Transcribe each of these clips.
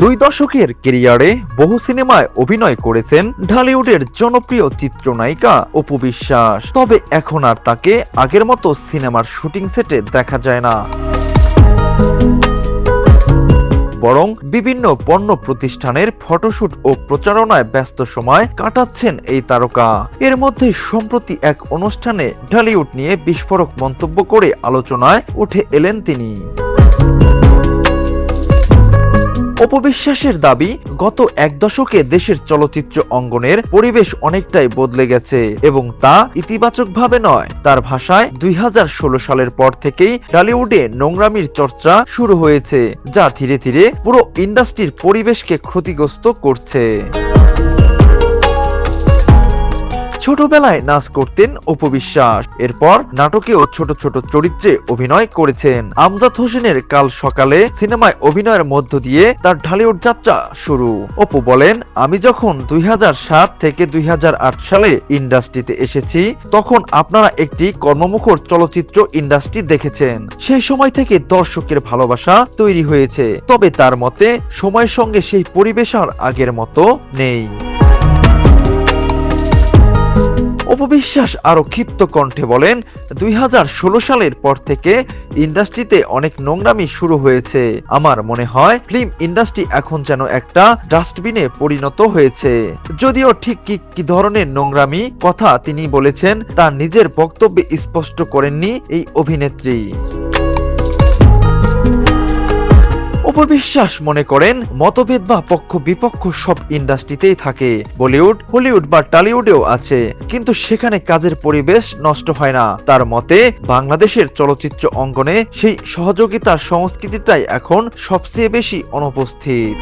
দুই দশকের ক্যারিয়ারে বহু সিনেমায় অভিনয় করেছেন ঢালিউডের জনপ্রিয় চিত্রনায়িকা অপু বিশ্বাস। তবে এখন আর তাকে আগের মতো সিনেমার শুটিং সেটে দেখা যায় না, বরং বিভিন্ন পণ্য প্রতিষ্ঠানের ফটোশুট ও প্রচারণায় ব্যস্ত সময় কাটাচ্ছেন এই তারকা। এর মধ্যে সম্প্রতি এক অনুষ্ঠানে ঢালিউড নিয়ে বিস্ফোরক মন্তব্য করে আলোচনায় উঠে এলেন তিনি। অপু বিশ্বাসের দাবি, গত এক দশকে দেশের চলচ্চিত্র অঙ্গনের পরিবেশ অনেকটাই বদলে গেছে এবং তা ইতিবাচকভাবে নয়। তার ভাষায় 2016 সালের পর থেকেই টলিউডে নোংরামির চর্চা শুরু হয়েছে, যা ধীরে ধীরে পুরো ইন্ডাস্ট্রির পরিবেশকে ক্ষতিগ্রস্ত করছে। ছোটবেলায় নাচ করতেন অপু বিশ্বাস, এরপর নাটকেও ছোট ছোট চরিত্রে অভিনয় করেছেন। আমজাদ হোসেনের কাল সকালে সিনেমায় অভিনয়ের মধ্য দিয়ে তার ঢালিউড যাত্রা শুরু। অপু বলেন, আমি যখন 2007 থেকে 2008 সালে ইন্ডাস্ট্রিতে এসেছি, তখন আপনারা একটি কর্মমুখর চলচ্চিত্র ইন্ডাস্ট্রি দেখেছেন। সেই সময় থেকে দর্শকের ভালোবাসা তৈরি হয়েছে, তবে তার মতে সময়ের সঙ্গে সেই পরিবেশ আর আগের মতো নেই। অপু বিশ্বাস আরো ক্ষিপ্ত কণ্ঠে বলেন, 2016 সালের পর থেকে ইন্ডাস্ট্রিতে অনেক নোংরামি শুরু হয়েছে। আমার মনে হয় ফিল্ম ইন্ডাস্ট্রি এখন যেন একটা ডাস্টবিনে পরিণত হয়েছে। যদিও ঠিক কি ধরনের নোংরামি কথা তিনি বলেছেন তা নিজের বক্তব্যে স্পষ্ট করেননি এই অভিনেত্রী। অপু বিশ্বাস মনে করেন, মতভেদ বা পক্ষ বিপক্ষ সব ইন্ডাস্ট্রিতেই থাকে। বলিউড, হলিউড বা টলিউডেও আছে, কিন্তু সেখানে কাজের পরিবেশ নষ্ট হয় না। তার মতে বাংলাদেশের চলচ্চিত্র অঙ্গনে সেই সহযোগিতার সংস্কৃতিটাই এখন সবচেয়ে বেশি অনুপস্থিত।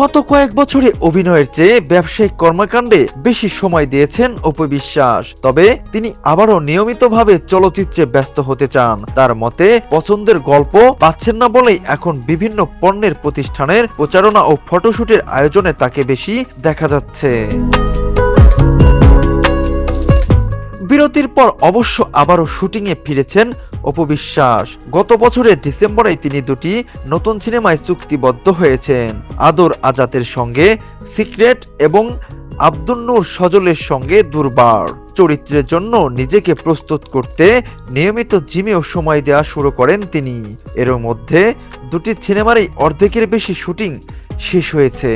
গত কয়েক বছরে অভিনয়ের চেয়ে ব্যবসায়িক কর্মকাণ্ডে বেশি সময় দিয়েছেন অপু বিশ্বাস। তবে তিনি আবারও নিয়মিতভাবে চলচ্চিত্রে ব্যস্ত হতে চান। তার মতে পছন্দের গল্প পাচ্ছেন না বলেই এখন বিভিন্ন পণ্যের প্রতিষ্ঠানের প্রচারণা ও ফটোশুটের আয়োজনে তাকে বেশি দেখা যাচ্ছে। বিরতির পর অবশ্য আবারও শুটিংয়ে ফিরেছেন অপু বিশ্বাস। গত বছরের ডিসেম্বরে তিনি দুটি নতুন সিনেমায় চুক্তিবদ্ধ হয়েছেন, আদর আজাতের সঙ্গে সিক্রেট এবং আব্দুল নূর সজলের সঙ্গে দুর্বার। চরিত্রের জন্য নিজেকে প্রস্তুত করতে নিয়মিত জিমেও সময় দেওয়া শুরু করেন তিনি। এর মধ্যে দুটি সিনেমারই অর্ধেকের বেশি শুটিং শেষ হয়েছে।